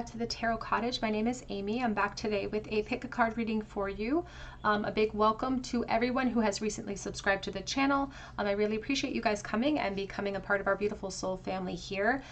back to the Tarot Cottage. My name is Amy. I'm back today with a pick a card reading for you. A big welcome to everyone who has recently subscribed to the channel. I really appreciate you guys coming and becoming a part of our beautiful soul family here.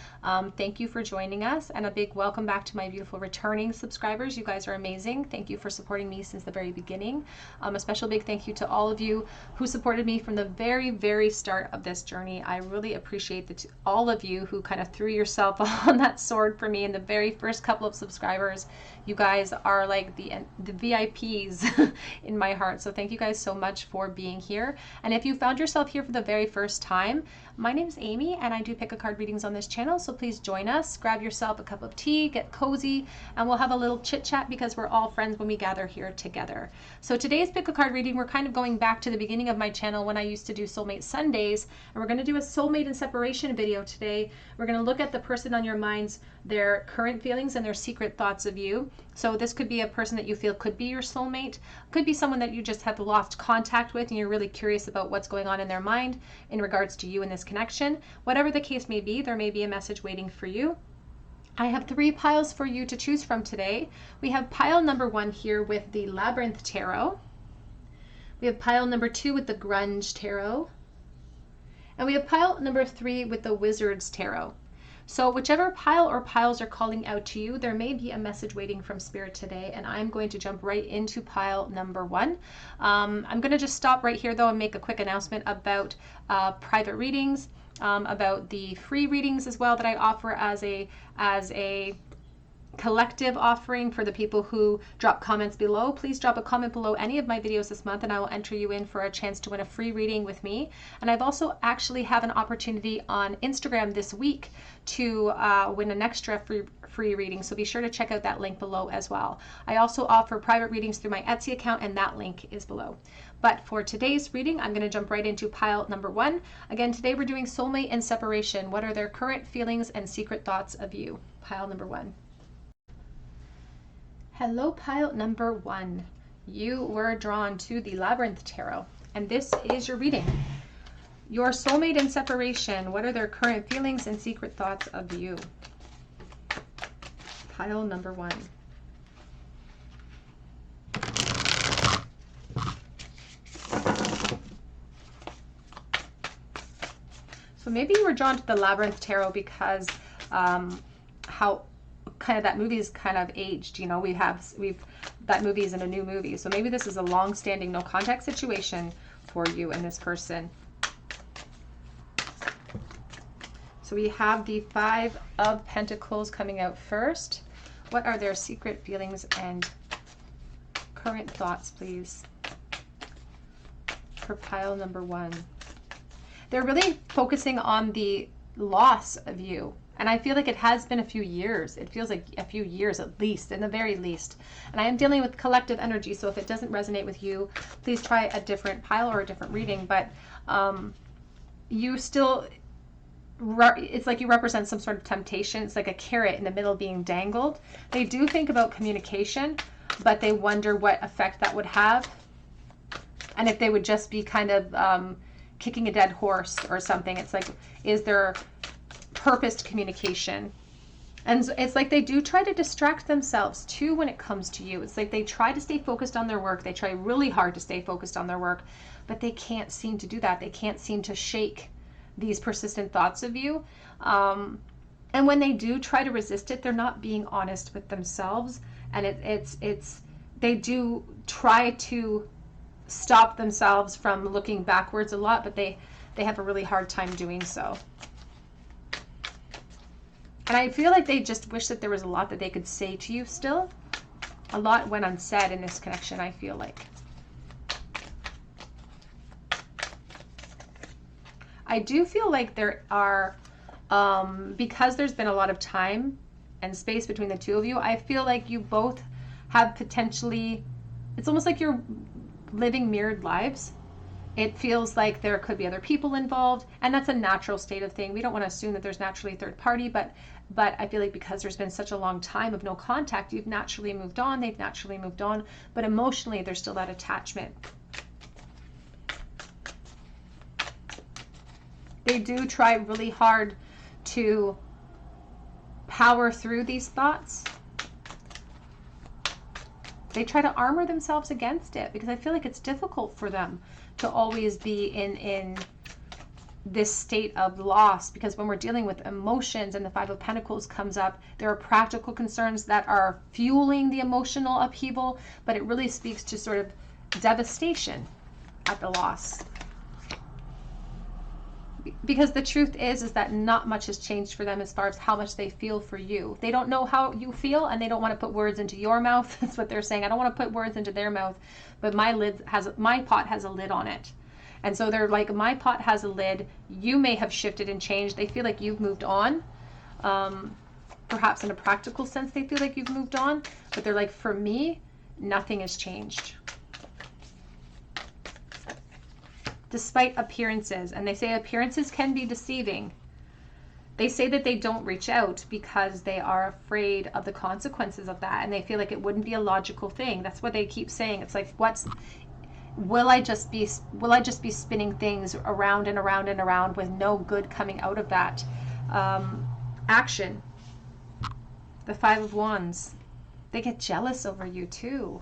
Thank you for joining us, and a big welcome back to my beautiful returning subscribers. You guys are amazing. Thank you for supporting me since the very beginning. A special big thank you to all of you who supported me from the very start of this journey. I really appreciate all of you who kind of threw yourself on that sword for me in the very first couple of subscribers. You guys are like the VIPs in my heart. So thank you guys so much for being here. And if you found yourself here for the very first time, my name is Amy and I do pick a card readings on this channel. So please join us, grab yourself a cup of tea, get cozy, and we'll have a little chit chat because we're all friends when we gather here together. So today's pick a card reading, we're kind of going back to the beginning of my channel when I used to do Soulmate Sundays, and we're going to do a soulmate and separation video today. We're going to look at the person on your mind's, their current feelings and their secret thoughts of you. So this could be a person that you feel could be your soulmate, could be someone that you just have lost contact with and you're really curious about what's going on in their mind in regards to you in this connection. Whatever the case may be, there may be a message waiting for you. I have 3 piles for you to choose from today. We have pile number 1 here with the Labyrinth Tarot. We have pile number 2 with the Grunge Tarot. And we have pile number 3 with the Wizard's Tarot. So whichever pile or piles are calling out to you, there may be a message waiting from Spirit today, and I'm going to jump right into pile number 1. I'm going to just stop right here though and make a quick announcement about private readings, about the free readings as well that I offer as a collective offering for the people who drop comments below. Please drop a comment below any of my videos this month and I will enter you in for a chance to win a free reading with me. And I've also actually have an opportunity on Instagram this week to win an extra free reading, so be sure to check out that link below as well. I also offer private readings through my Etsy account and that link is below. But for today's reading, I'm going to jump right into pile number 1. Again, today we're doing soulmate and separation. What are their current feelings and secret thoughts of you? Pile number 1. Hello, pile number 1. You were drawn to the Labyrinth Tarot, and this is your reading. Your soulmate and separation. What are their current feelings and secret thoughts of you? Pile number 1. So maybe you were drawn to the Labyrinth Tarot because how kind of that movie is kind of aged, you know, that movie isn't a new movie. So maybe this is a long-standing no contact situation for you and this person. So we have the 5 of Pentacles coming out first. What are their secret feelings and current thoughts, please, for pile number 1? They're really focusing on the loss of you. And I feel like it has been a few years. It feels like a few years at least, in the very least. And I am dealing with collective energy, so if it doesn't resonate with you, please try a different pile or a different reading. But you still, it's like you represent some sort of temptation. It's like a carrot in the middle being dangled. They do think about communication, but they wonder what effect that would have. And if they would just be kind of kicking a dead horse or something. It's like, is there purposed communication? And it's like they do try to distract themselves too when it comes to you. It's like they try to stay focused on their work. They try really hard to stay focused on their work, but they can't seem to do that. They can't seem to shake these persistent thoughts of you. And when they do try to resist it, they're not being honest with themselves. And they do try to stop themselves from looking backwards a lot, but they have a really hard time doing so. And I feel like they just wish that there was a lot that they could say to you still. A lot went unsaid in this connection, I feel like. I do feel like there are, because there's been a lot of time and space between the two of you, I feel like you both have potentially, it's almost like you're living mirrored lives. It feels like there could be other people involved, and that's a natural state of thing. We don't want to assume that there's naturally a third party, but I feel like because there's been such a long time of no contact, you've naturally moved on, they've naturally moved on, but emotionally there's still that attachment. They do try really hard to power through these thoughts They try to armor themselves against it because I feel like it's difficult for them to always be in this state of loss, because when we're dealing with emotions and the Five of Pentacles comes up, there are practical concerns that are fueling the emotional upheaval, but it really speaks to sort of devastation at the loss. Because the truth is that not much has changed for them as far as how much they feel for you. They don't know how you feel, and they don't want to put words into your mouth. That's what they're saying. I don't want to put words into their mouth, but my pot has a lid on it. And so they're like, my pot has a lid. You may have shifted and changed. They feel like you've moved on. Perhaps in a practical sense, they feel like you've moved on, but they're like, for me, nothing has changed. Despite appearances, and they say appearances can be deceiving. They say that they don't reach out because they are afraid of the consequences of that, and they feel like it wouldn't be a logical thing. That's what they keep saying. It's like, will I just be spinning things around and around and around with no good coming out of that? Action. The Five of Wands. They get jealous over you too.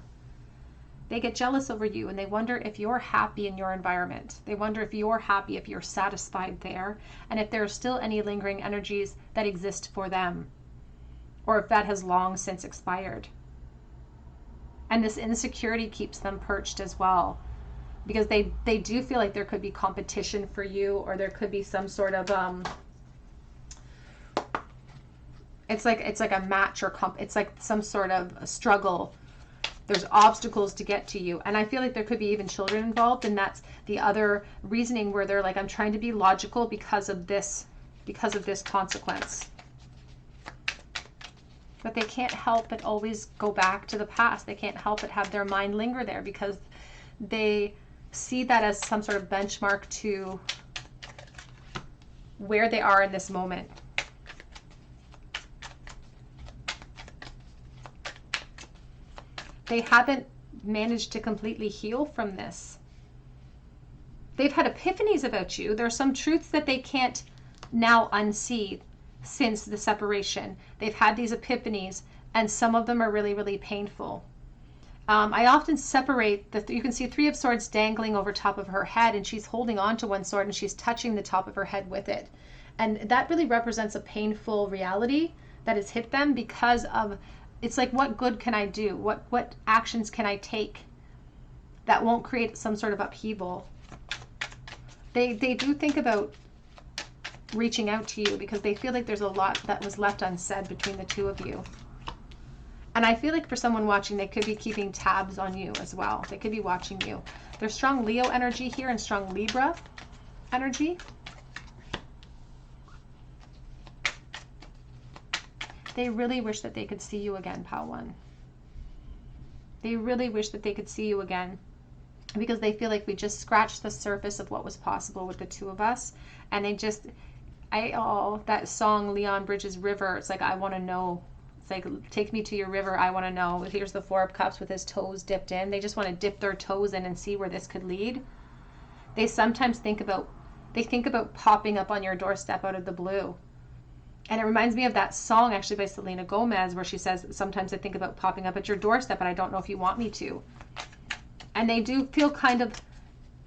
They get jealous over you, and they wonder if you're happy in your environment. They wonder if you're happy, if you're satisfied there, and if there are still any lingering energies that exist for them, or if that has long since expired. And this insecurity keeps them perched as well, because they do feel like there could be competition for you, or there could be some sort of it's like a match, or it's like some sort of a struggle. There's obstacles to get to you. And I feel like there could be even children involved, and that's the other reasoning where they're like, I'm trying to be logical because of this consequence. But they can't help but always go back to the past. They can't help but have their mind linger there because they see that as some sort of benchmark to where they are in this moment. They haven't managed to completely heal from this. They've had epiphanies about you. There are some truths that they can't now unsee since the separation. They've had these epiphanies, and some of them are really, really painful. I often separate you can see Three of Swords dangling over top of her head, and she's holding on to one sword and she's touching the top of her head with it. And that really represents a painful reality that has hit them because of, it's like, what good can I do? What actions can I take that won't create some sort of upheaval? They do think about reaching out to you because they feel like there's a lot that was left unsaid between the two of you. And I feel like for someone watching, they could be keeping tabs on you as well. They could be watching you. There's strong Leo energy here and strong Libra energy. They really wish that they could see you again, Pile 1. They really wish that they could see you again because they feel like we just scratched the surface of what was possible with the two of us. And they just, that song, Leon Bridges' River, it's like, I want to know. It's like, take me to your river, I want to know. Here's the Four of Cups with his toes dipped in. They just want to dip their toes in and see where this could lead. They sometimes think about popping up on your doorstep out of the blue. And it reminds me of that song actually by Selena Gomez where she says, sometimes I think about popping up at your doorstep and I don't know if you want me to. And they do feel kind of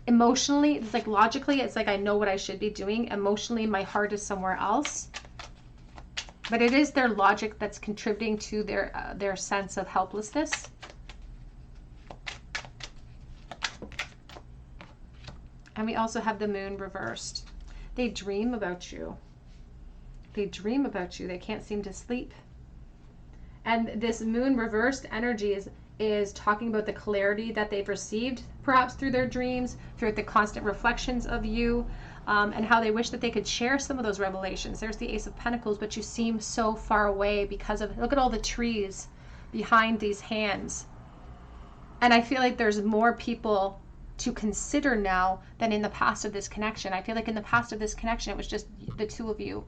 emotionally, it's like logically, it's like I know what I should be doing. Emotionally, my heart is somewhere else. But it is their logic that's contributing to their sense of helplessness. And we also have the Moon reversed. They dream about you. They dream about you. They can't seem to sleep. And this Moon reversed energy is talking about the clarity that they've received, perhaps through their dreams, through the constant reflections of you, and how they wish that they could share some of those revelations. There's the Ace of Pentacles, but you seem so far away because of, look at all the trees behind these hands. And I feel like there's more people to consider now than in the past of this connection. I feel like in the past of this connection, it was just the two of you.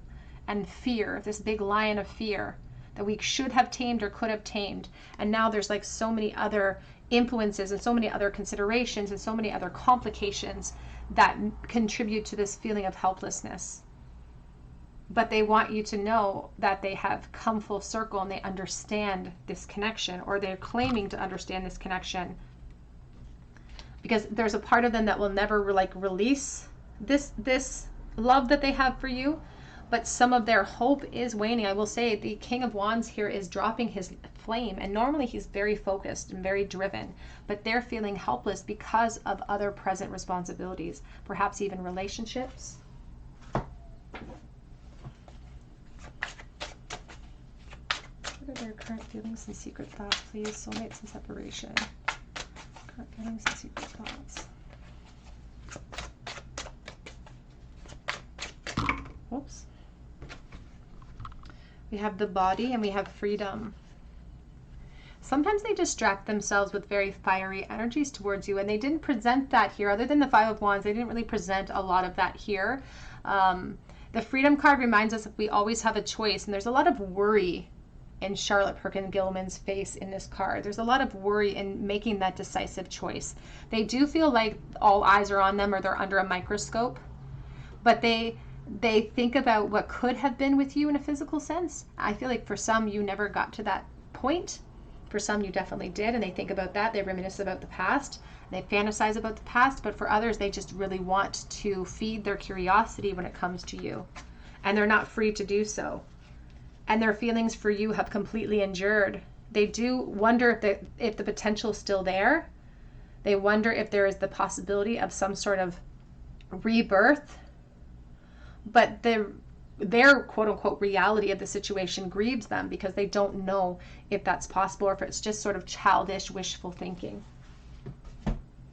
And fear, this big lion of fear that we should have tamed or could have tamed. And now there's like so many other influences and so many other considerations and so many other complications that contribute to this feeling of helplessness. but they want you to know that they have come full circle and they understand this connection, or they're claiming to understand this connection, because there's a part of them that will never like release this love that they have for you, but some of their hope is waning. I will say the King of Wands here is dropping his flame, and normally he's very focused and very driven, but they're feeling helpless because of other present responsibilities, perhaps even relationships. What are their current feelings and secret thoughts, please? Soulmates and separation. Current feelings and secret thoughts. Whoops. We have the Body and we have Freedom. Sometimes they distract themselves with very fiery energies towards you, and they didn't present that here. Other than the Five of Wands, they didn't really present a lot of that here. The Freedom card reminds us that we always have a choice, and there's a lot of worry in Charlotte Perkins-Gilman's face in this card. There's a lot of worry in making that decisive choice. They do feel like all eyes are on them, or they're under a microscope, but they think about what could have been with you in a physical sense. I feel like for some, you never got to that point. For some, you definitely did, and they think about that. They reminisce about the past. They fantasize about the past, but for others, they just really want to feed their curiosity when it comes to you, and they're not free to do so. And their feelings for you have completely endured. They do wonder if the potential is still there. They wonder if there is the possibility of some sort of rebirth, but their quote-unquote reality of the situation grieves them because they don't know if that's possible, or if it's just sort of childish, wishful thinking.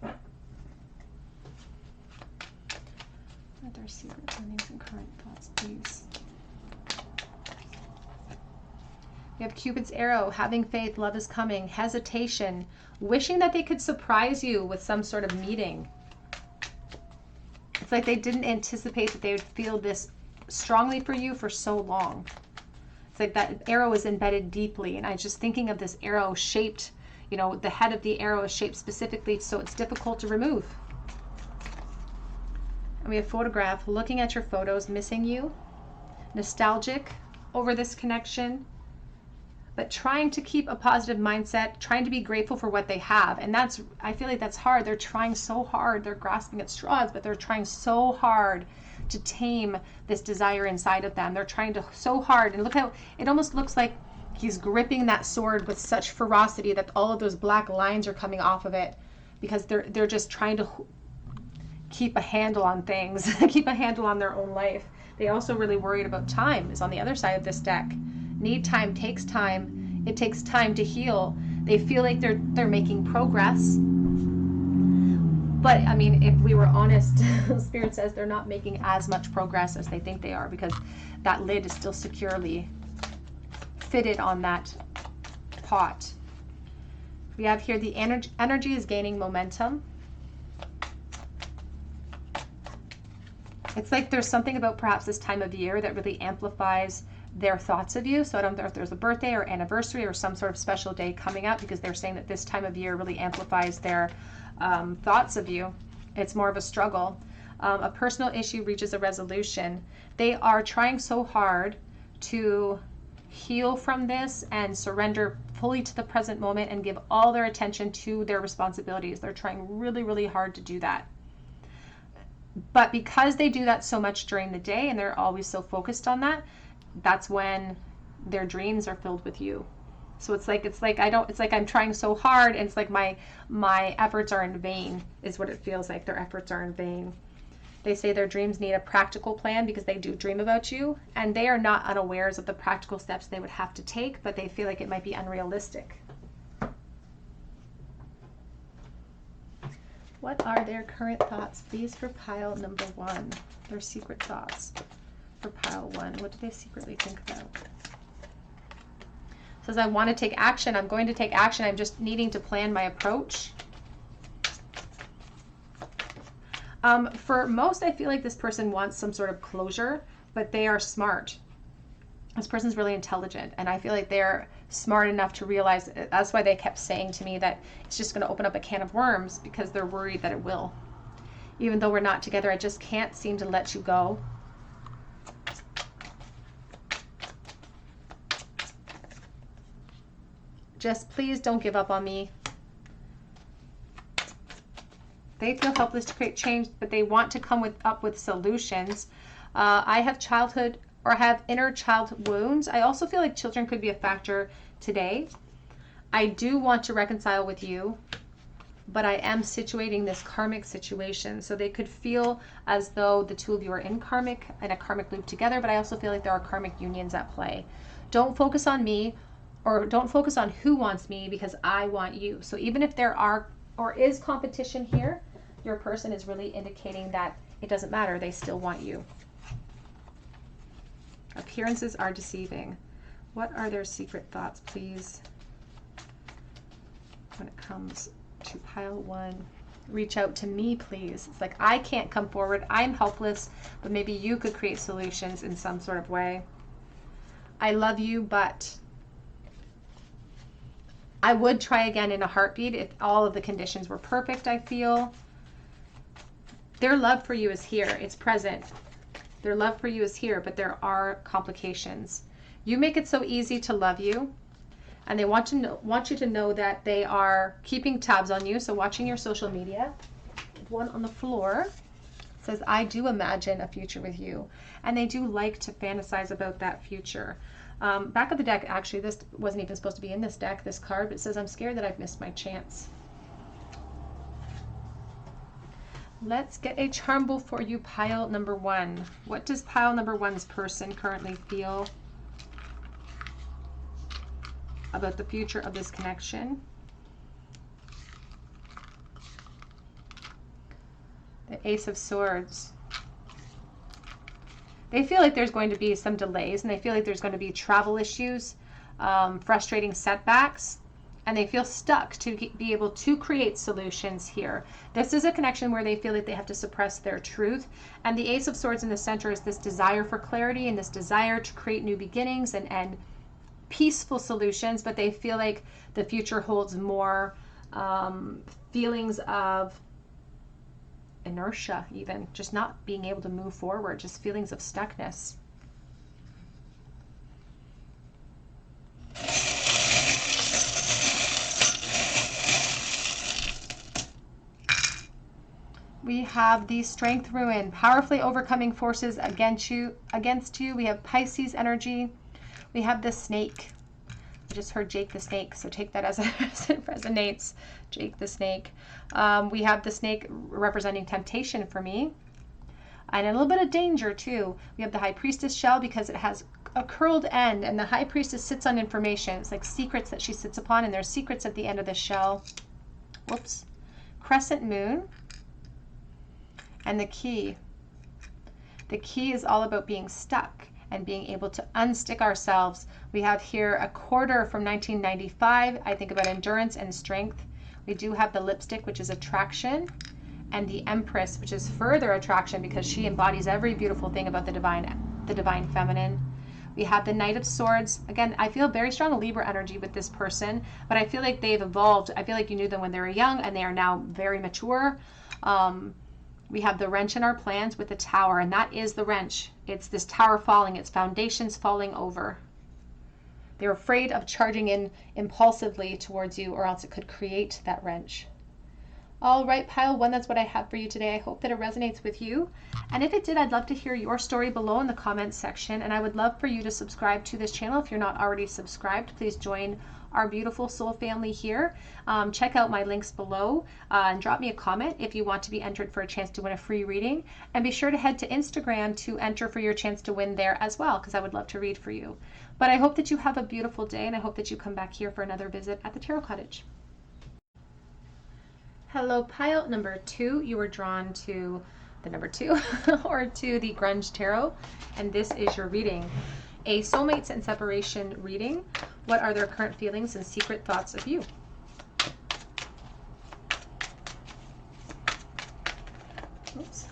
What are their secret feelings and current thoughts, please? We have Cupid's arrow, having faith, love is coming, hesitation, wishing that they could surprise you with some sort of meeting. It's like they didn't anticipate that they would feel this strongly for you for so long. It's like that arrow is embedded deeply, and I'm just thinking of this arrow shaped, you know, the head of the arrow is shaped specifically so it's difficult to remove. And we have photograph, looking at your photos, missing you, nostalgic over this connection, but trying to keep a positive mindset, trying to be grateful for what they have. And that's, I feel like that's hard. They're trying so hard. They're grasping at straws, but they're trying so hard to tame this desire inside of them. They're trying to so hard. And look how it almost looks like he's gripping that sword with such ferocity that all of those black lines are coming off of it, because they're just trying to keep a handle on things, keep a handle on their own life. They also really worried about time is on the other side of this deck. Need time, takes time. It takes time to heal. They feel like they're making progress. But I mean, if we were honest, Spirit says they're not making as much progress as they think they are, because that lid is still securely fitted on that pot. We have here the energy is gaining momentum. It's like there's something about perhaps this time of year that really amplifies their thoughts of you. So I don't know if there's a birthday or anniversary or some sort of special day coming up, because they're saying that this time of year really amplifies their thoughts of you. It's more of a struggle. A personal issue reaches a resolution. They are trying so hard to heal from this and surrender fully to the present moment and give all their attention to their responsibilities. They're trying really, really hard to do that. But because they do that so much during the day and they're always so focused on that, that's when their dreams are filled with you. So it's like I'm trying so hard, and it's like my efforts are in vain is what it feels like. Their efforts are in vain. They say their dreams need a practical plan because they do dream about you, and they are not unawares of the practical steps they would have to take, but they feel like it might be unrealistic. What are their current thoughts, please, for pile number 1? Their secret thoughts for pile 1. What do they secretly think about? It says, I want to take action. I'm going to take action. I'm just needing to plan my approach. For most, I feel like this person wants some sort of closure, but they are smart. This person's really intelligent, and I feel like they're smart enough to realize, that's why they kept saying to me that it's just going to open up a can of worms, because they're worried that it will. Even though we're not together, I just can't seem to let you go. Just please don't give up on me. They feel helpless to create change, but they want to come up with solutions. I have childhood or have inner child wounds. I also feel like children could be a factor today. I do want to reconcile with you, but I am situating this karmic situation. So they could feel as though the two of you are in a karmic loop together, but I also feel like there are karmic unions at play. Don't focus on me, or don't focus on who wants me, because I want you. So even if there are or is competition here, your person is really indicating that it doesn't matter. They still want you. Appearances are deceiving. What are their secret thoughts, please? When it comes to pile one, reach out to me, please. It's like, I can't come forward. I'm helpless, but maybe you could create solutions in some sort of way. I love you, but I would try again in a heartbeat if all of the conditions were perfect, I feel. Their love for you is here. It's present. Their love for you is here, but there are complications. You make it so easy to love you, and they want you to know that they are keeping tabs on you. So watching your social media. One on the floor says, I do imagine a future with you. And they do like to fantasize about that future. Back of the deck, actually, this wasn't even supposed to be in this deck, this card, but it says, I'm scared that I've missed my chance. Let's get a charmable for you, pile number one. What does pile number one's person currently feel about the future of this connection? The Ace of Swords. They feel like there's going to be some delays, and they feel like there's going to be travel issues, frustrating setbacks, and they feel stuck to be able to create solutions here. This is a connection where they feel like they have to suppress their truth, and the Ace of Swords in the center is this desire for clarity and this desire to create new beginnings and peaceful solutions, but they feel like the future holds more feelings of inertia, even just not being able to move forward, just feelings of stuckness. We have the Strength Ruin, powerfully overcoming forces against you. We have Pisces energy. We have the Snake. I just heard Jake the Snake, so take that as it resonates. Jake the Snake. We have the Snake representing temptation for me, and a little bit of danger too. We have the High Priestess shell because it has a curled end, and the High Priestess sits on information. It's like secrets that she sits upon, and there's secrets at the end of the shell. Whoops. Crescent Moon. And the Key. The Key is all about being stuck and being able to unstick ourselves. We have here a quarter from 1995. I think about endurance and strength. We do have the Lipstick, which is attraction, and the Empress, which is further attraction because she embodies every beautiful thing about the divine feminine. We have the Knight of Swords. Again, I feel very strong Libra energy with this person, but I feel like they've evolved. I feel like you knew them when they were young, and they are now very mature. We have the Wrench in our plans with the Tower, and that is the wrench. It's this tower falling, its foundations falling over. They're afraid of charging in impulsively towards you, or else it could create that wrench. All right, pile one, that's what I have for you today. I hope that it resonates with you. And if it did, I'd love to hear your story below in the comments section. And I would love for you to subscribe to this channel. If you're not already subscribed, please join our beautiful soul family here. Check out my links below and drop me a comment if you want to be entered for a chance to win a free reading. And be sure to head to Instagram to enter for your chance to win there as well, because I would love to read for you. But I hope that you have a beautiful day, and I hope that you come back here for another visit at the Tarot Cottage. Hello, pile number two. You were drawn to the number 2 or to the Grunge Tarot, and this is your reading. A soulmates and separation reading. What are their current feelings and secret thoughts of you? Oops.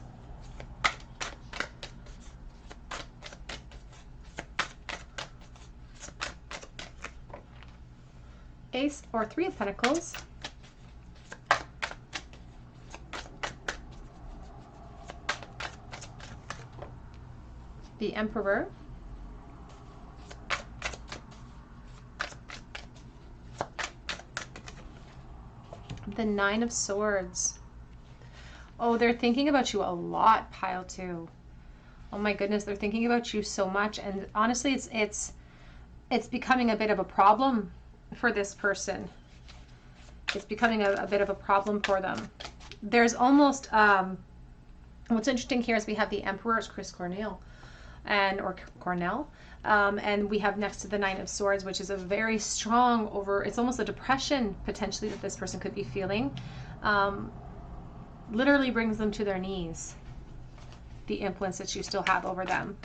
Ace or 3 of Pentacles. The Emperor. The Nine of Swords. Oh, they're thinking about you a lot, pile 2. Oh my goodness, they're thinking about you so much. And honestly, it's becoming a bit of a problem for this person. It's becoming a bit of a problem for them. There's almost, what's interesting here is we have the Emperor, it's Chris Cornell, or Cornell. And we have next to the Nine of Swords, which is a very strong it's almost a depression potentially that this person could be feeling. Literally brings them to their knees, the influence that you still have over them.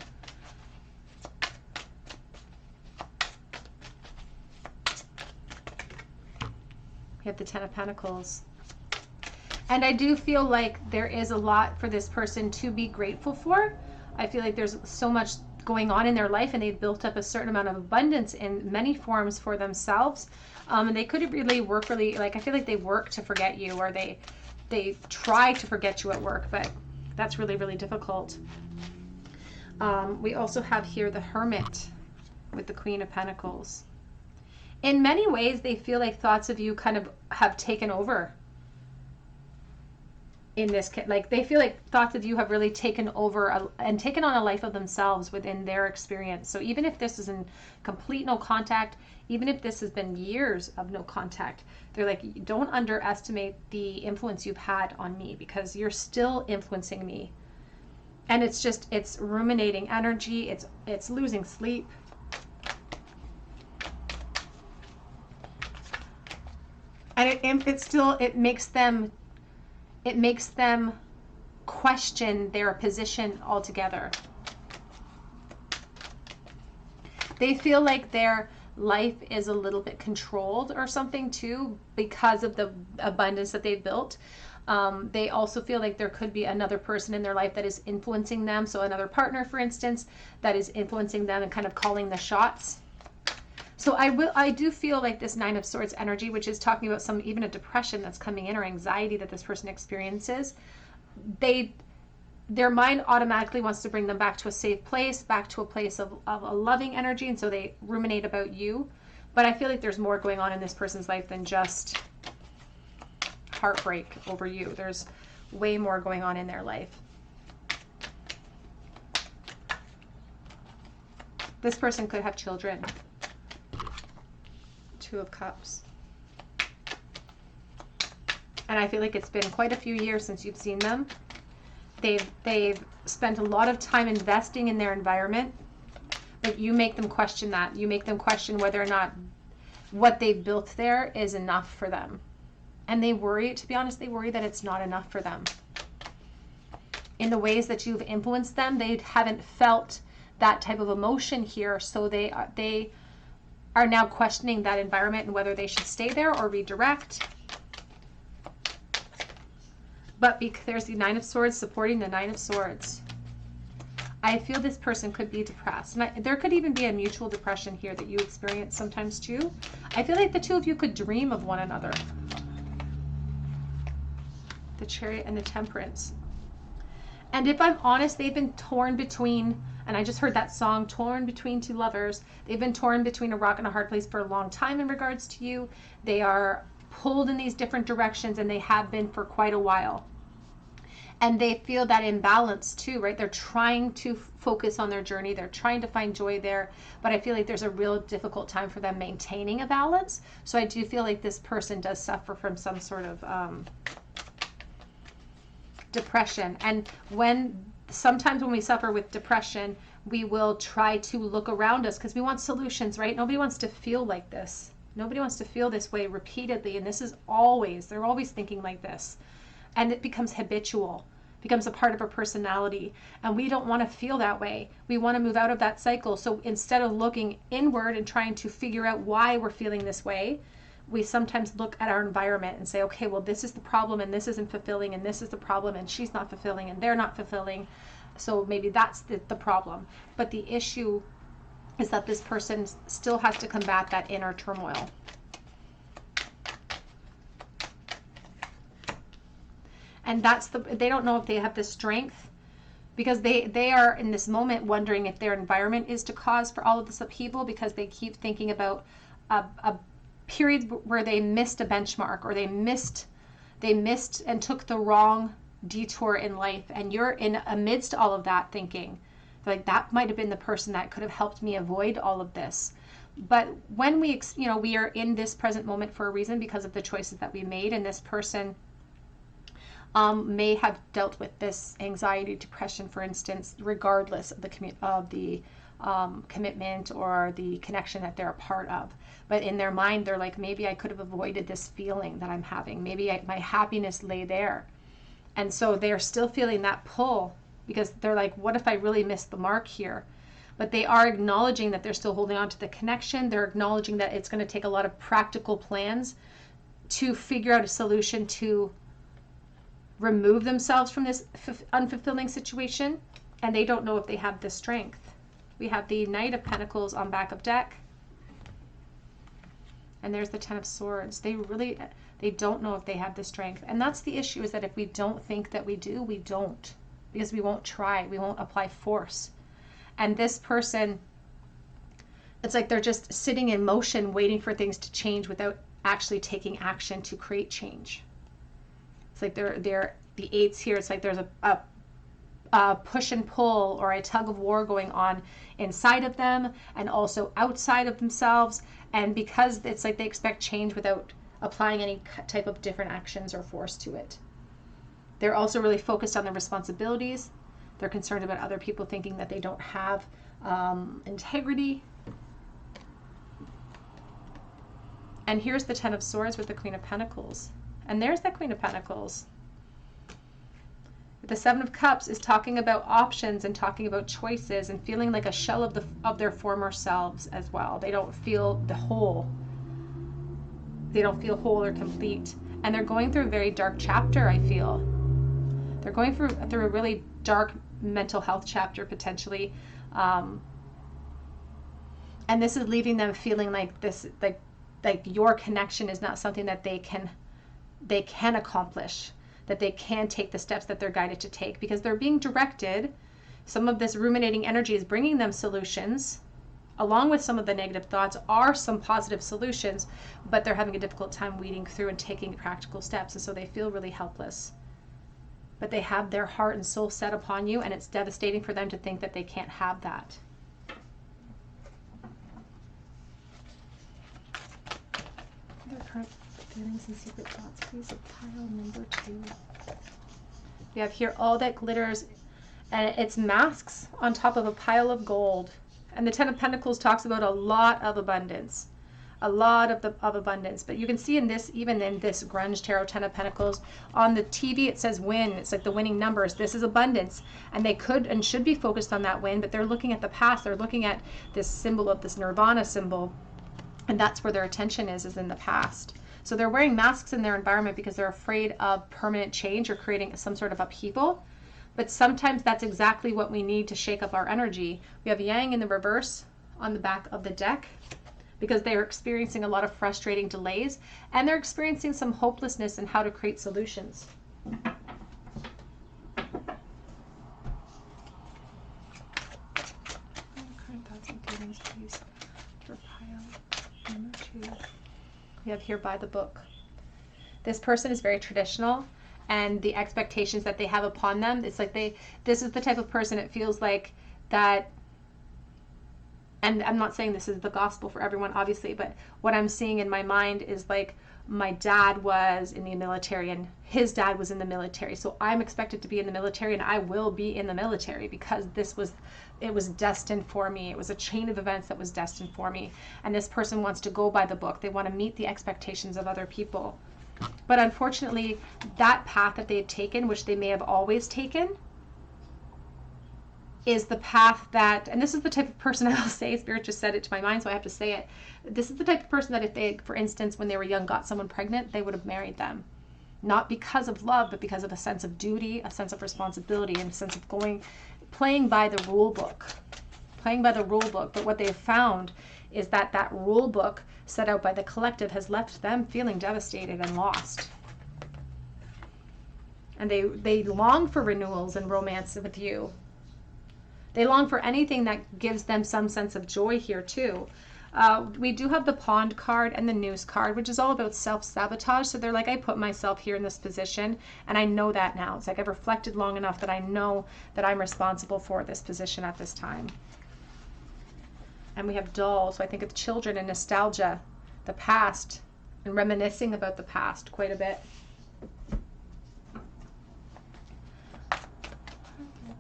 You have the Ten of Pentacles. And I do feel like there is a lot for this person to be grateful for. I feel like there's so much going on in their life, and they've built up a certain amount of abundance in many forms for themselves. And they could really work like, I feel like they work to forget you, or they try to forget you at work, but that's really, really difficult. We also have here the Hermit with the Queen of Pentacles. In many ways, they feel like thoughts of you kind of have taken over. In this, like, they feel like thoughts of you have really taken over and taken on a life of themselves within their experience. So even if this is in complete no contact, even if this has been years of no contact, they're like, don't underestimate the influence you've had on me, because you're still influencing me. And it's ruminating energy. It's losing sleep. And it makes them question their position altogether. They feel like their life is a little bit controlled or something too, because of the abundance that they've built. They also feel like there could be another person in their life that is influencing them. So another partner, for instance, that is influencing them and kind of calling the shots. So I do feel like this Nine of Swords energy, which is talking about even a depression that's coming in, or anxiety that this person experiences, their mind automatically wants to bring them back to a safe place, back to a place of a loving energy, and so they ruminate about you. But I feel like there's more going on in this person's life than just heartbreak over you. There's way more going on in their life. This person could have children. Two of Cups. And I feel like it's been quite a few years since you've seen them. They've spent a lot of time investing in their environment, but you make them question that. You make them question whether or not what they've built there is enough for them. And they worry, to be honest, they worry that it's not enough for them. In the ways that you've influenced them, they haven't felt that type of emotion here, so they are now questioning that environment and whether they should stay there or redirect. But there's the Nine of Swords supporting the Nine of Swords. I feel this person could be depressed. And there could even be a mutual depression here that you experience sometimes too. I feel like the two of you could dream of one another. The Chariot and the Temperance. And if I'm honest, they've been torn between, and I just heard that song, Torn Between Two Lovers. They've been torn between a rock and a hard place for a long time in regards to you. They are pulled in these different directions, and they have been for quite a while. And they feel that imbalance too, right? They're trying to focus on their journey. They're trying to find joy there. But I feel like there's a real difficult time for them maintaining a balance. So I do feel like this person does suffer from some sort of depression. And sometimes when we suffer with depression, we will try to look around us because we want solutions, right? Nobody wants to feel like this. Nobody wants to feel this way repeatedly. And they're always thinking like this. And it becomes habitual, becomes a part of our personality. And we don't want to feel that way. We want to move out of that cycle. So instead of looking inward and trying to figure out why we're feeling this way, we sometimes look at our environment and say, okay, well, this is the problem and this isn't fulfilling, and this is the problem and she's not fulfilling and they're not fulfilling. So maybe that's the problem. But the issue is that this person still has to combat that inner turmoil. And they don't know if they have the strength, because they are in this moment wondering if their environment is to cause for all of this upheaval, because they keep thinking about periods where they missed a benchmark, or they missed and took the wrong detour in life, and you're in amidst all of that thinking like that might have been the person that could have helped me avoid all of this. But when we are in this present moment for a reason, because of the choices that we made, and this person may have dealt with this anxiety, depression, for instance, regardless of the commitment or the connection that they're a part of. But in their mind, they're like, maybe I could have avoided this feeling that I'm having. Maybe my happiness lay there. And so they're still feeling that pull, because they're like, what if I really missed the mark here? But they are acknowledging that they're still holding on to the connection. They're acknowledging that it's going to take a lot of practical plans to figure out a solution to remove themselves from this unfulfilling situation. And they don't know if they have the strength. We have the Knight of Pentacles on back of deck. And there's the Ten of Swords. They don't know if they have the strength. And that's the issue, is that if we don't think that we do, we don't. Because we won't try. We won't apply force. And this person, it's like they're just sitting in motion waiting for things to change without actually taking action to create change. It's like they're the eights here. It's like there's a push and pull, or a tug of war going on inside of them and also outside of themselves. And because it's like they expect change without applying any type of different actions or force to it. They're also really focused on their responsibilities. They're concerned about other people thinking that they don't have integrity. And here's the Ten of Swords with the Queen of Pentacles. And there's the Queen of Pentacles. The Seven of Cups is talking about options and talking about choices and feeling like a shell of their former selves as well. They don't feel the whole. They don't feel whole or complete. And they're going through a very dark chapter, I feel. They're going through a really dark mental health chapter, potentially. And this is leaving them feeling like this, like your connection is not something that they can accomplish, that they can take the steps that they're guided to take, because they're being directed. Some of this ruminating energy is bringing them solutions. Along with some of the negative thoughts are some positive solutions, but they're having a difficult time weeding through and taking practical steps. And so they feel really helpless. But they have their heart and soul set upon you, and it's devastating for them to think that they can't have that. Their current feelings and secret thoughts, please. Pile number 2. We have here all that glitters, and it's masks on top of a pile of gold. And the Ten of Pentacles talks about a lot of abundance. A lot of abundance. But you can see in this, even in this grunge tarot, Ten of Pentacles, on the TV it says win. It's like the winning numbers. This is abundance. And they could and should be focused on that win, but they're looking at the past. They're looking at this symbol of this nirvana symbol. And that's where their attention is in the past. So they're wearing masks in their environment because they're afraid of permanent change or creating some sort of upheaval. But sometimes that's exactly what we need to shake up our energy. We have Yang in the reverse on the back of the deck, because they're experiencing a lot of frustrating delays, and they're experiencing some hopelessness in how to create solutions. We have here by the book. This person is very traditional, and the expectations that they have upon them, it's like this is the type of person, it feels like that. And I'm not saying this is the gospel for everyone, obviously, but what I'm seeing in my mind is like, my dad was in the military and his dad was in the military. So I'm expected to be in the military, and I will be in the military because it was destined for me. It was a chain of events that was destined for me. And this person wants to go by the book. They want to meet the expectations of other people. But unfortunately, that path that they've taken, which they may have always taken, is the path that, and this is the type of person, I'll say, Spirit just said it to my mind, so I have to say it. This is the type of person that if they, for instance, when they were young, got someone pregnant, they would have married them. Not because of love, but because of a sense of duty, a sense of responsibility, and a sense of playing by the rule book. Playing by the rule book. But what they've found is that that rule book set out by the collective has left them feeling devastated and lost. And they long for renewals and romance with you. They long for anything that gives them some sense of joy here too. We do have the Pond card and the Noose card, which is all about self-sabotage. So they're like, I put myself here in this position, and I know that now. It's like I've reflected long enough that I know that I'm responsible for this position at this time. And we have Doll, so I think of children and nostalgia, the past, and reminiscing about the past quite a bit.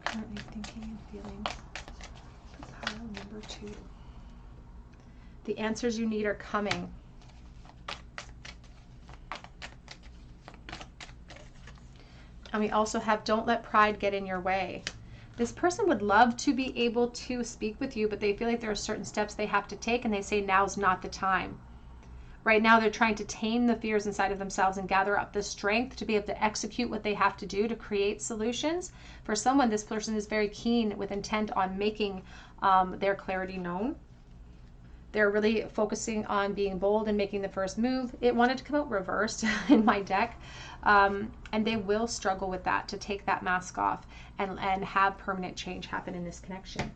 Currently thinking and feeling. Pile number 2. The answers you need are coming. And we also have don't let pride get in your way. This person would love to be able to speak with you, but they feel like there are certain steps they have to take, and they say now's not the time. Right now, they're trying to tame the fears inside of themselves and gather up the strength to be able to execute what they have to do to create solutions. For someone, this person is very keen with intent on making their clarity known. They're really focusing on being bold and making the first move. It wanted to come out reversed in my deck. And they will struggle with that, to take that mask off and have permanent change happen in this connection.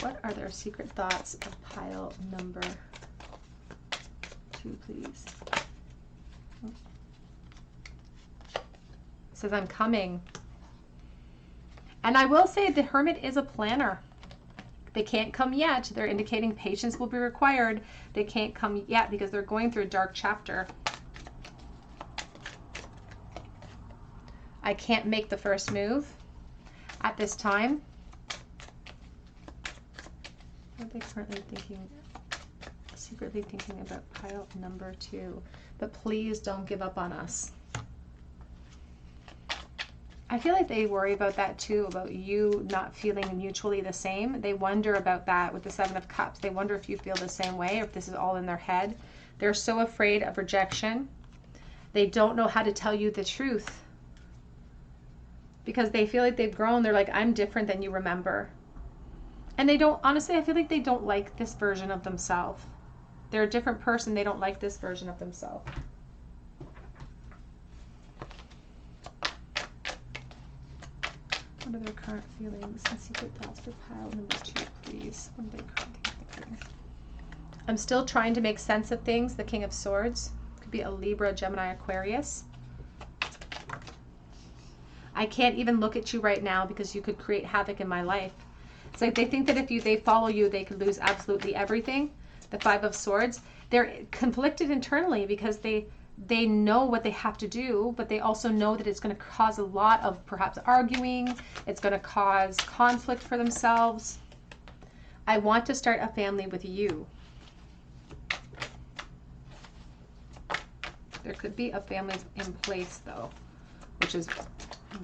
What are their secret thoughts of pile number 2, please? It says, I'm coming. And I will say the Hermit is a planner. They can't come yet. They're indicating patience will be required. They can't come yet because they're going through a dark chapter. I can't make the first move at this time. What are they currently thinking? Secretly thinking about pile number 2. But please don't give up on us. I feel like they worry about that too, about you not feeling mutually the same. They wonder about that with the 7 of Cups. They wonder if you feel the same way or if this is all in their head. They're so afraid of rejection. They don't know how to tell you the truth because they feel like they've grown. They're like, I'm different than you remember. And they don't, honestly, I feel like they don't like this version of themselves. They're a different person. They don't like this version of themselves. What are their current feelings and secret thoughts for pile number 2, please? What are they currently thinking? I'm still trying to make sense of things. The King of Swords. Could be a Libra, Gemini, Aquarius. I can't even look at you right now because you could create havoc in my life. It's like they think that if they follow you, they could lose absolutely everything. The 5 of Swords. They're conflicted internally because they know what they have to do, but they also know that it's going to cause a lot of perhaps arguing. It's going to cause conflict for themselves. I want to start a family with you. There could be a family in place though, which is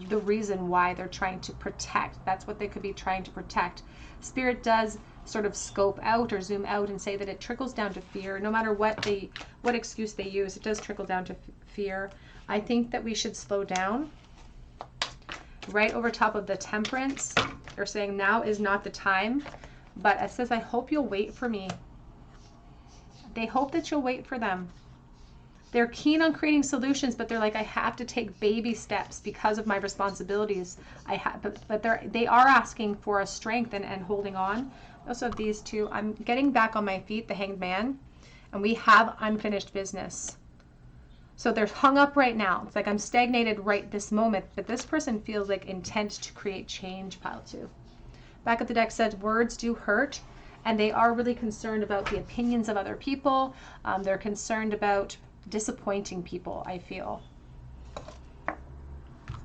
the reason why they're trying to protect. That's what they could be trying to protect. Spirit does sort of scope out or zoom out and say that it trickles down to fear. No matter what excuse they use, it does trickle down to fear. I think that we should slow down. Right over top of the Temperance, they're saying now is not the time, but it says, I hope you'll wait for me. They hope that you'll wait for them. They're keen on creating solutions, but they're like, I have to take baby steps because of my responsibilities. But they are asking for a strength and holding on. I also have these two. I'm getting back on my feet, the Hanged Man, and we have unfinished business. So they're hung up right now. It's like I'm stagnated right this moment, but this person feels like intent to create change, pile 2. Back of the deck says words do hurt, and they are really concerned about the opinions of other people. They're concerned about disappointing people, I feel.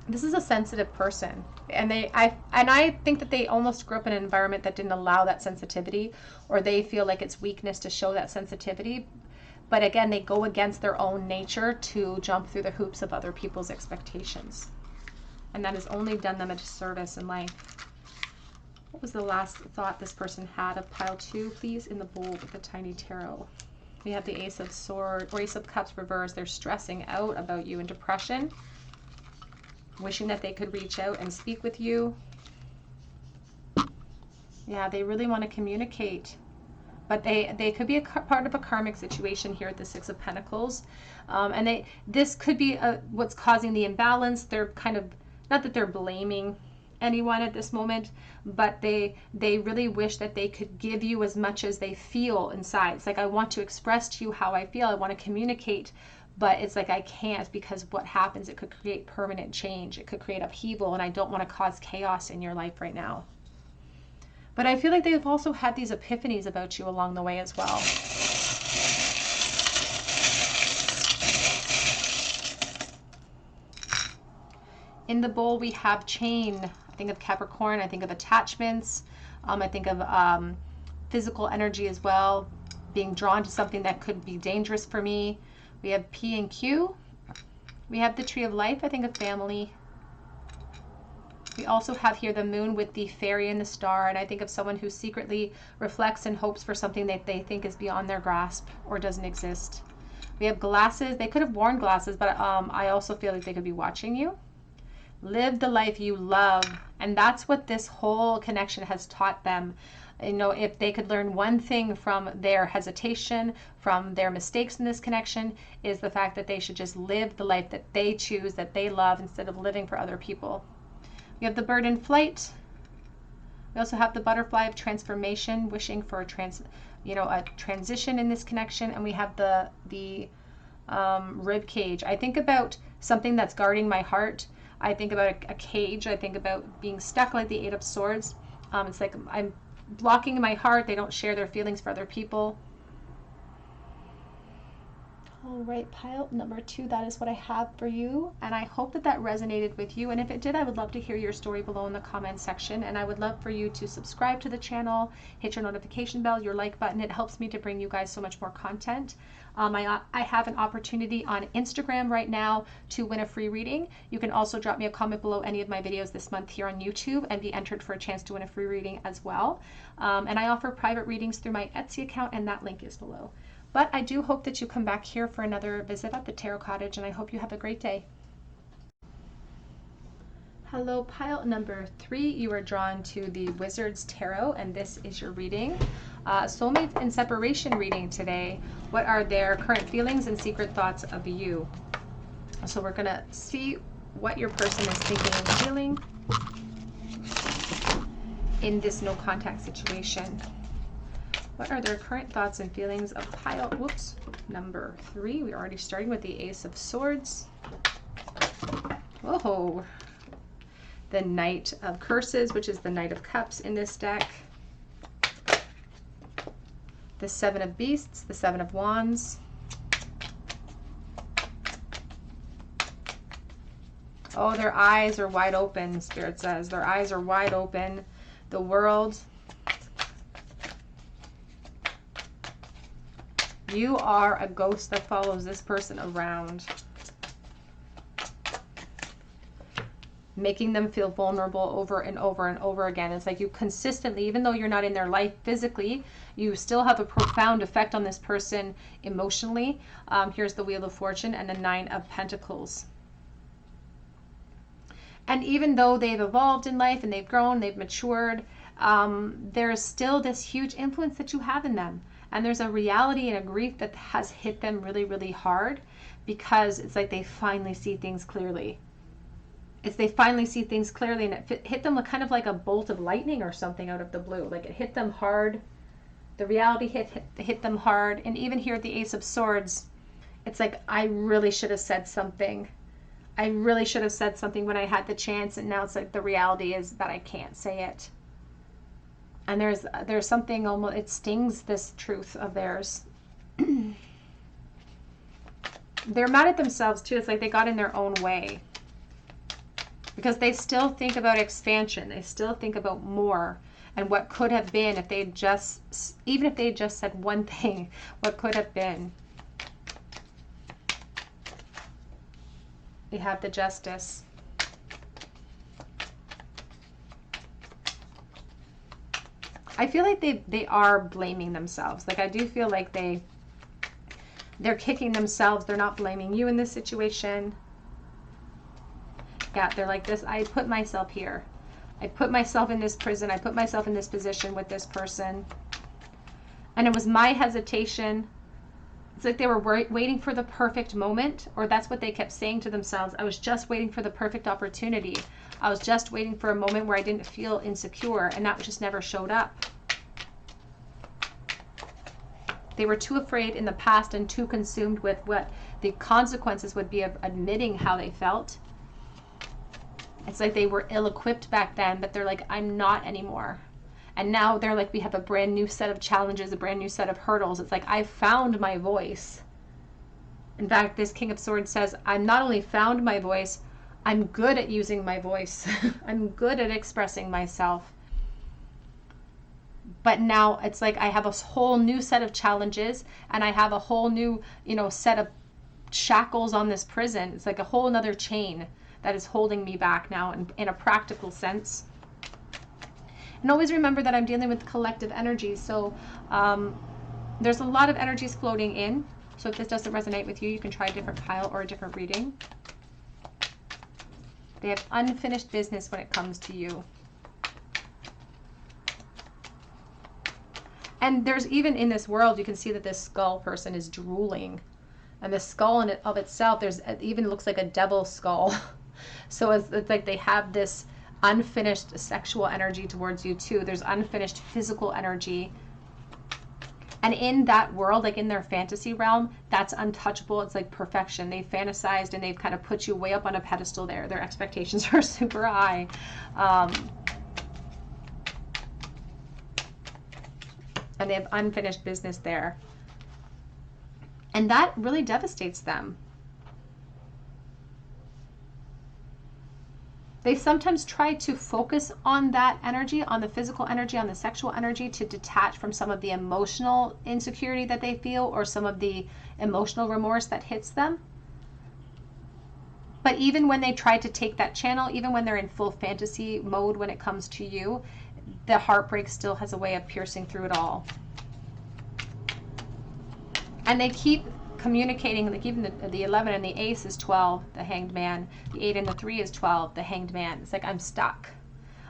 This is a sensitive person, and I think that they almost grew up in an environment that didn't allow that sensitivity, or they feel like it's weakness to show that sensitivity. But again, they go against their own nature to jump through the hoops of other people's expectations, and that has only done them a disservice in life. What was the last thought this person had of pile 2, please, in the bold with the tiny tarot? We have the Ace of Swords, or Ace of Cups reversed. They're stressing out about you in depression, wishing that they could reach out and speak with you. Yeah, they really want to communicate, but they could be a part of a karmic situation here at the 6 of Pentacles, and this could be what's causing the imbalance. They're kind of not that they're blaming anyone at this moment, but they really wish that they could give you as much as they feel inside. It's like, I want to express to you how I feel, I want to communicate, but it's like I can't, because what happens, it could create permanent change, it could create upheaval, and I don't want to cause chaos in your life right now. But I feel like they've also had these epiphanies about you along the way as well. In the bowl, we have chain. I think of Capricorn, I think of attachments, I think of physical energy as well, being drawn to something that could be dangerous for me. We have P and Q. We have the Tree of Life, I think of family. We also have here the moon with the fairy and the star, and I think of someone who secretly reflects and hopes for something that they think is beyond their grasp or doesn't exist. We have glasses. They could have worn glasses, but I also feel like they could be watching you. Live the life you love. And that's what this whole connection has taught them. You know, if they could learn one thing from their hesitation, from their mistakes in this connection, is the fact that they should just live the life that they choose, that they love, instead of living for other people. We have the bird in flight. We also have the butterfly of transformation, wishing for a transition in this connection. And we have the rib cage. I think about something that's guarding my heart. I think about a cage. I think about being stuck, like the Eight of Swords. It's like I'm blocking my heart. They don't share their feelings for other people. All right, pile number 2, that is what I have for you. And I hope that that resonated with you. And if it did, I would love to hear your story below in the comment section. And I would love for you to subscribe to the channel, hit your notification bell, your like button. It helps me to bring you guys so much more content. I have an opportunity on Instagram right now to win a free reading. You can also drop me a comment below any of my videos this month here on YouTube and be entered for a chance to win a free reading as well. And I offer private readings through my Etsy account, and that link is below. But I do hope that you come back here for another visit at the Tarot Cottage, and I hope you have a great day. Hello, pile number 3. You are drawn to the Wizard's Tarot, and this is your reading. Soulmates and separation reading today. What are their current feelings and secret thoughts of you? So we're going to see what your person is thinking and feeling in this no contact situation. What are their current thoughts and feelings of pile, number 3? We're already starting with the Ace of Swords. Whoa. The Knight of Curses, which is the Knight of Cups in this deck. The Seven of Beasts, the Seven of Wands. Oh, their eyes are wide open, Spirit says. Their eyes are wide open. The World. You are a ghost that follows this person around, making them feel vulnerable over and over and over again. It's like you consistently, even though you're not in their life physically, you still have a profound effect on this person emotionally. Here's the Wheel of Fortune and the Nine of Pentacles. And even though they've evolved in life and they've grown, they've matured, there's still this huge influence that you have in them. And there's a reality and a grief that has hit them really, really hard, because it's like they finally see things clearly. They finally see things clearly, and it hit them kind of like a bolt of lightning or something out of the blue. Like it hit them hard. The reality hit them hard. And even here at the Ace of Swords, it's like, I really should have said something. I really should have said something when I had the chance, and now it's like the reality is that I can't say it. And there's something almost, it stings, this truth of theirs. They're mad at themselves too. It's like they got in their own way, because they still think about expansion. They still think about more and what could have been if they just, even if they just said one thing, what could have been. We have the Justice. I feel like they are blaming themselves. Like I do feel like they're kicking themselves. They're not blaming you in this situation. Yeah, they're like this. I put myself here. I put myself in this prison. I put myself in this position with this person. And it was my hesitation. It's like they were waiting for the perfect moment, or that's what they kept saying to themselves. I was just waiting for the perfect opportunity. I was just waiting for a moment where I didn't feel insecure, and that just never showed up. They were too afraid in the past and too consumed with what the consequences would be of admitting how they felt. It's like they were ill-equipped back then, but they're like, I'm not anymore. And now they're like, we have a brand new set of challenges, a brand new set of hurdles. It's like, I found my voice. In fact, this King of Swords says, I'm not only found my voice, I'm good at using my voice. I'm good at expressing myself. But now it's like I have a whole new set of challenges, and I have a whole new, set of shackles on this prison. It's like a whole nother chain that is holding me back now in a practical sense. And always remember that I'm dealing with collective energy. So there's a lot of energies floating in. So if this doesn't resonate with you, you can try a different pile or a different reading. They have unfinished business when it comes to you. And there's even in this world, you can see that this skull person is drooling. And the skull in it of itself, it even looks like a devil skull. So it's like they have this unfinished sexual energy towards you too. There's unfinished physical energy. And in that world, like in their fantasy realm, that's untouchable. It's like perfection. They've fantasized and they've kind of put you way up on a pedestal there. Their expectations are super high. And they have unfinished business there. And that really devastates them. They sometimes try to focus on that energy, on the physical energy, on the sexual energy, to detach from some of the emotional insecurity that they feel or some of the emotional remorse that hits them. But even when they try to take that channel, even when they're in full fantasy mode when it comes to you, the heartbreak still has a way of piercing through it all. And they keep communicating, like even the 11 and the ace is 12, the Hanged Man. The 8 and the 3 is 12, the Hanged Man. It's like, I'm stuck.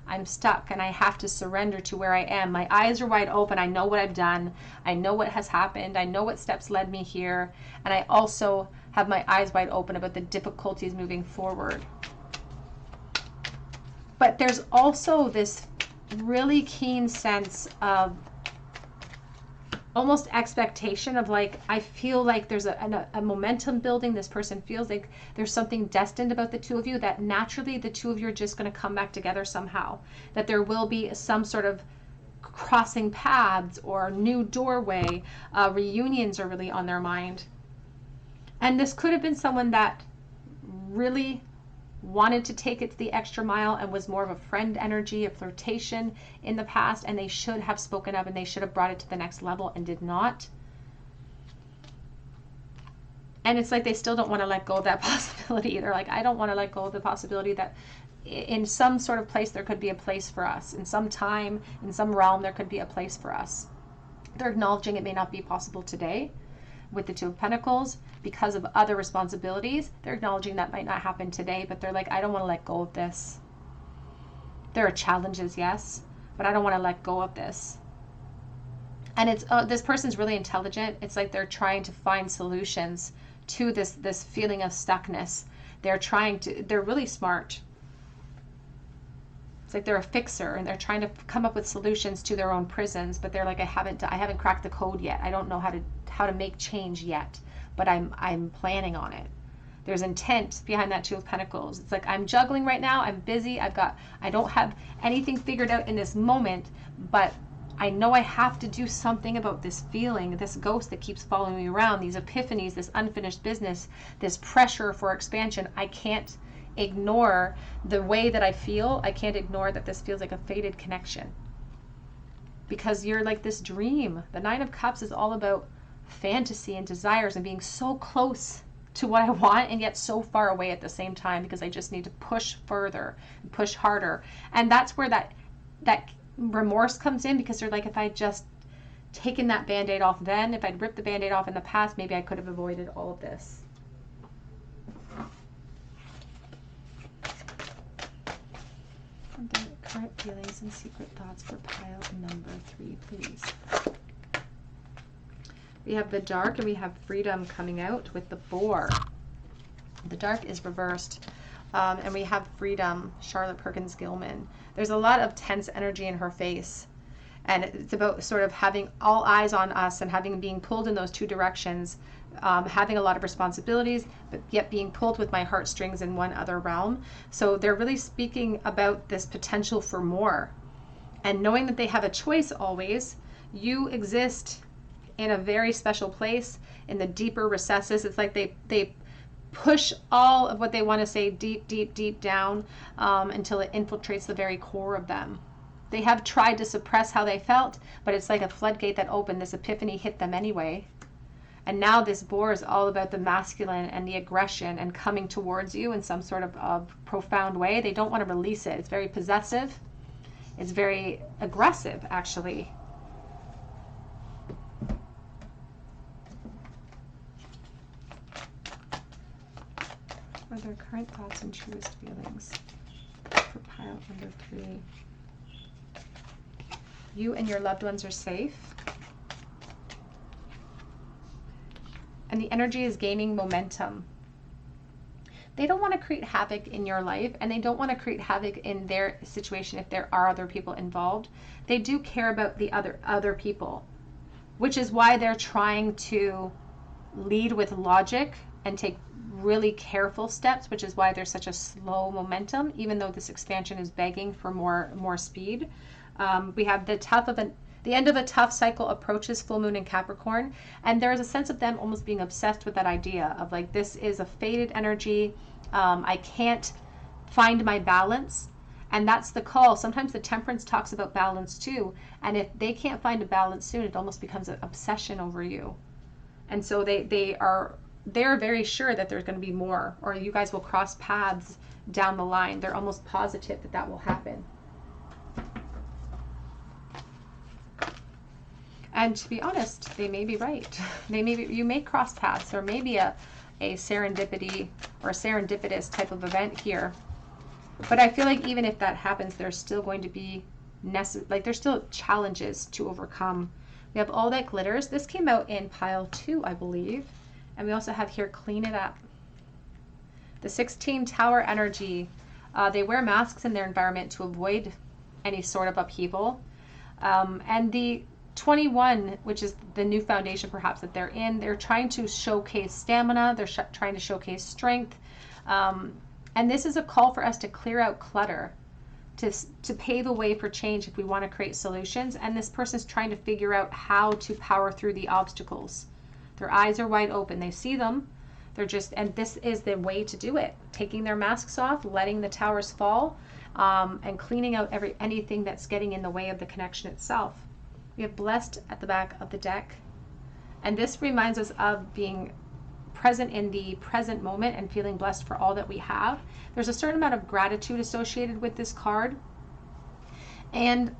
I'm stuck and I have to surrender to where I am. My eyes are wide open. I know what I've done. I know what has happened. I know what steps led me here. And I also have my eyes wide open about the difficulties moving forward. But there's also this really keen sense of almost expectation of like, I feel like there's a momentum building. This person feels like there's something destined about the two of you, that naturally the two of you are just going to come back together somehow, that there will be some sort of crossing paths or new doorway. Reunions are really on their mind. And this could have been someone that really wanted to take it to the extra mile and was more of a friend energy, a flirtation in the past, and they should have spoken up and they should have brought it to the next level and did not. And it's like they still don't want to let go of that possibility. They're like, I don't want to let go of the possibility that in some sort of place there could be a place for us. In some time, in some realm, there could be a place for us. They're acknowledging it may not be possible today with the Two of Pentacles because of other responsibilities. They're acknowledging that might not happen today, but they're like, I don't want to let go of this. There are challenges, yes, but I don't want to let go of this. And it's this person's really intelligent. It's like they're trying to find solutions to this feeling of stuckness. They're really smart. It's like they're a fixer and they're trying to come up with solutions to their own prisons, but they're like, I haven't cracked the code yet. I don't know how to make change yet, but I'm planning on it. There's intent behind that Two of Pentacles. It's like, I'm juggling right now. I'm busy. I don't have anything figured out in this moment, but I know I have to do something about this feeling, this ghost that keeps following me around, these epiphanies, this unfinished business, this pressure for expansion. I can't ignore the way that I feel. I can't ignore that this feels like a fated connection, because you're like this dream. The Nine of Cups is all about fantasy and desires and being so close to what I want and yet so far away at the same time, because I just need to push further and push harder. And that's where that remorse comes in, because they're like, if I just taken that band-aid off then, if I'd ripped the band-aid off in the past, maybe I could have avoided all of this. The current feelings and secret thoughts for pile number 3, please. We have the dark and we have freedom coming out with the boar. The dark is reversed. And we have freedom, Charlotte Perkins Gilman. There's a lot of tense energy in her face. And it's about sort of having all eyes on us and being pulled in those two directions, having a lot of responsibilities, but yet being pulled with my heartstrings in one other realm. So they're really speaking about this potential for more. And knowing that they have a choice always, you exist in a very special place in the deeper recesses. It's like they push all of what they want to say deep, deep, deep down until it infiltrates the very core of them. They have tried to suppress how they felt, but it's like a floodgate that opened. This epiphany hit them anyway. And now this boar is all about the masculine and the aggression and coming towards you in some sort of profound way. They don't want to release it. It's very possessive. It's very aggressive, actually. What are their current thoughts and truest feelings for pile number 3? You and your loved ones are safe. And the energy is gaining momentum. They don't want to create havoc in your life, and they don't want to create havoc in their situation if there are other people involved. They do care about the other people, which is why they're trying to lead with logic and take really careful steps, which is why there's such a slow momentum, even though this expansion is begging for more speed. We have the end of a tough cycle approaches full moon in Capricorn, and there is a sense of them almost being obsessed with that idea of like, this is a faded energy. I can't find my balance, and that's the call. Sometimes the Temperance talks about balance too, and if they can't find a balance soon, it almost becomes an obsession over you. And so they're very sure that there's going to be more, or you guys will cross paths down the line. They're almost positive that that will happen. And to be honest, they may be right. You may cross paths. There may be a serendipity or a serendipitous type of event here. But I feel like even if that happens, there's still going to be there's still challenges to overcome. We have All That Glitters. This came out in pile 2, I believe. And we also have here Clean It Up. The 16 Tower energy. They wear masks in their environment to avoid any sort of upheaval. And the 21, which is the new foundation perhaps that they're in, they're trying to showcase stamina. They're trying to showcase strength. And this is a call for us to clear out clutter, to pave a way for change if we want to create solutions. And this person's trying to figure out how to power through the obstacles. Their eyes are wide open. They see them. And this is the way to do it. Taking their masks off, letting the towers fall, and cleaning out anything that's getting in the way of the connection itself. We have Blessed at the back of the deck. And this reminds us of being present in the present moment and feeling blessed for all that we have. There's a certain amount of gratitude associated with this card. And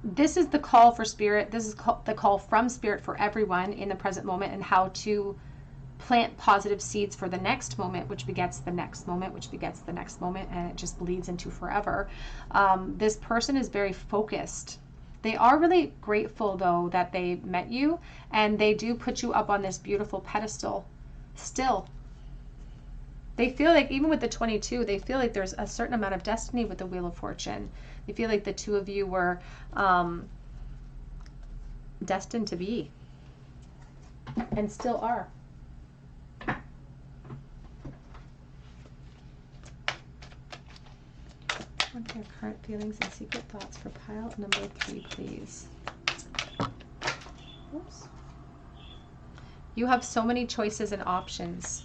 this is the call for Spirit. This is the call from Spirit for everyone in the present moment, and how to plant positive seeds for the next moment, which begets the next moment, which begets the next moment, and it just bleeds into forever. This person is very focused. They are really grateful, though, that they met you, and they do put you up on this beautiful pedestal still. They feel like, even with the 22, they feel like there's a certain amount of destiny with the Wheel of Fortune. They feel like the two of you were destined to be, and still are. What are your current feelings and secret thoughts for pile number 3, please? Oops. You have so many choices and options.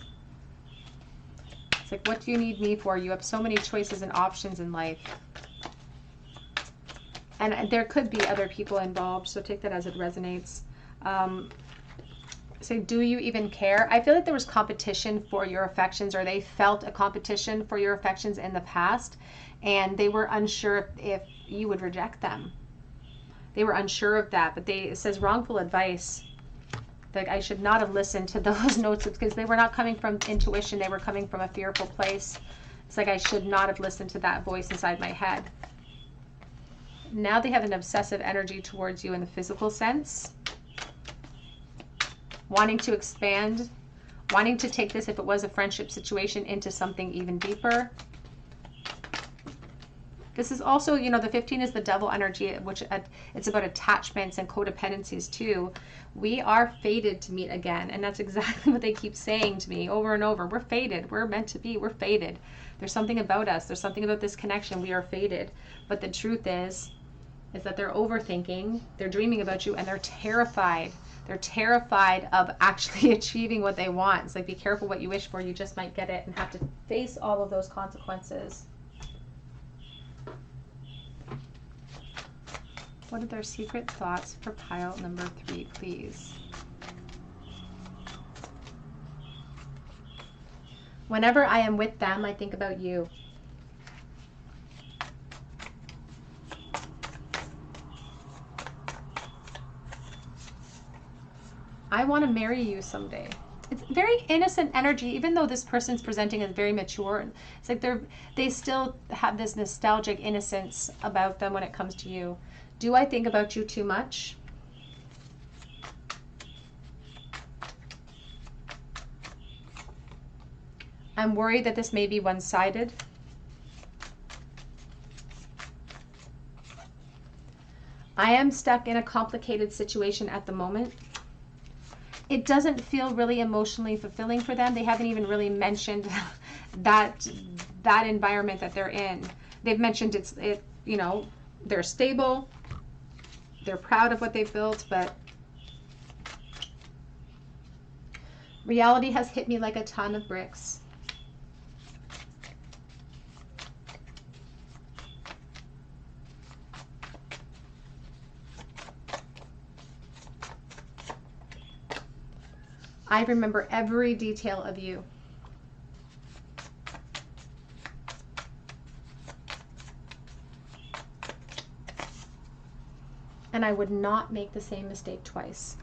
It's like, what do you need me for? You have so many choices and options in life. And there could be other people involved, so take that as it resonates. So do you even care? I feel like there was competition for your affections, or they felt a competition for your affections in the past, and they were unsure if you would reject them. They were unsure of that, but it says wrongful advice. Like, I should not have listened to those notes, because they were not coming from intuition. They were coming from a fearful place. It's like, I should not have listened to that voice inside my head. Now they have an obsessive energy towards you in the physical sense. wanting to expand, wanting to take this, if it was a friendship situation, into something even deeper. This is also, you know, the 15 is the devil energy, which it's about attachments and codependencies too. We are fated to meet again. And that's exactly what they keep saying to me over and over. We're fated. We're meant to be. We're fated. There's something about us. There's something about this connection. We are fated. But the truth is that they're overthinking. They're dreaming about you, and they're terrified. They're terrified of actually achieving what they want. It's like, be careful what you wish for. You just might get it and have to face all of those consequences. What are their secret thoughts for pile number 3, please? Whenever I am with them, I think about you. I want to marry you someday. It's very innocent energy, even though this person's presenting as very mature. It's like they still have this nostalgic innocence about them when it comes to you. Do I think about you too much? I'm worried that this may be one-sided. I am stuck in a complicated situation at the moment. It doesn't feel really emotionally fulfilling for them. They haven't even really mentioned that environment that they're in. They've mentioned you know, they're stable. They're proud of what they've built, but reality has hit me like a ton of bricks. I remember every detail of you. And I would not make the same mistake twice.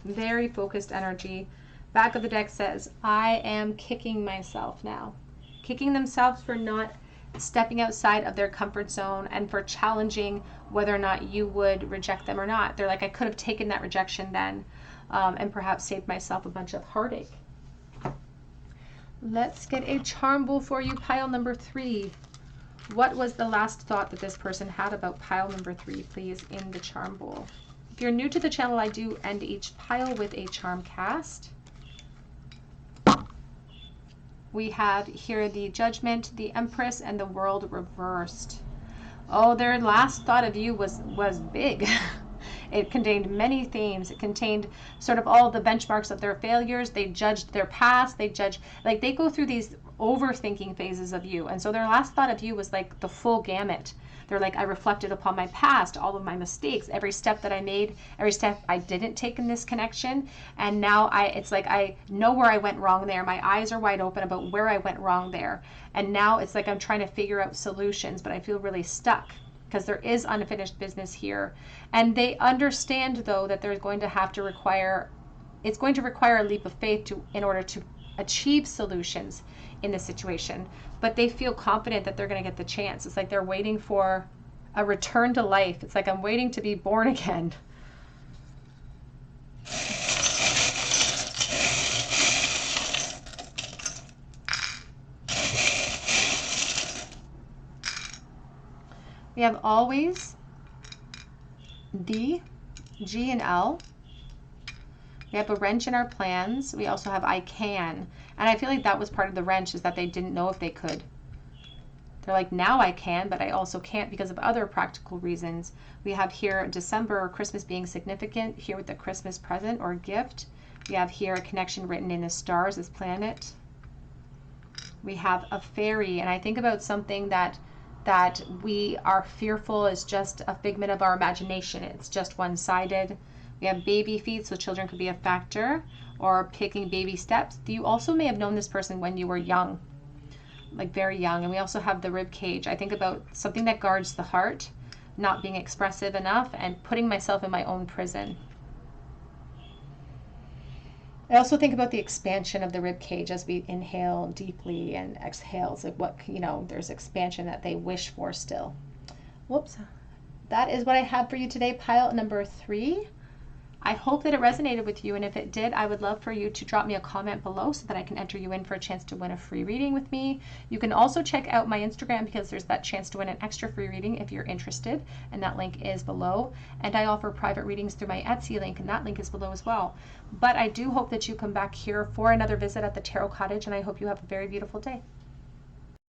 Very focused energy. Back of the deck says, I am kicking myself now. Kicking themselves for not stepping outside of their comfort zone and for challenging whether or not you would reject them or not. They're like, I could have taken that rejection then and perhaps saved myself a bunch of heartache. Let's get a charm bowl for you, pile number 3. What was the last thought that this person had about pile number 3, please, in the charm bowl? If you're new to the channel, I do end each pile with a charm cast. We have here the Judgment, the Empress, and the World reversed. Oh, their last thought of you was big. It contained many themes. It contained sort of all of the benchmarks of their failures. They judged their past. They go through these overthinking phases of you. And so their last thought of you was like the full gamut. They're like, I reflected upon my past, all of my mistakes, every step that I made, every step I didn't take in this connection. And now it's like, I know where I went wrong there. My eyes are wide open about where I went wrong there. And now it's like I'm trying to figure out solutions, but I feel really stuck because there is unfinished business here. And they understand, though, that there's going to have to require, it's going to require a leap of faith in order to achieve solutions in this situation. But they feel confident that they're going to get the chance. It's like they're waiting for a return to life. It's like I'm waiting to be born again. We have always, the, G, and L. We have a wrench in our plans. We also have I can. And I feel like that was part of the wrench, is that they didn't know if they could. They're like, now I can, but I also can't because of other practical reasons. We have here December or Christmas being significant, here with the Christmas present or gift. We have here a connection written in the stars, this planet. We have a fairy, and I think about something that we are fearful is just a figment of our imagination. It's just one-sided. We have baby feet, so children could be a factor, or picking baby steps. You also may have known this person when you were young, like very young. And we also have the rib cage. I think about something that guards the heart, not being expressive enough, and putting myself in my own prison. I also think about the expansion of the rib cage as we inhale deeply and exhale. It's like what, there's expansion that they wish for still. Whoops. That is what I have for you today, pile number 3. I hope that it resonated with you, and if it did, I would love for you to drop me a comment below so that I can enter you in for a chance to win a free reading with me. You can also check out my Instagram because there's that chance to win an extra free reading if you're interested, and that link is below. And I offer private readings through my Etsy link, and that link is below as well. But I do hope that you come back here for another visit at the Tarot Cottage, and I hope you have a very beautiful day.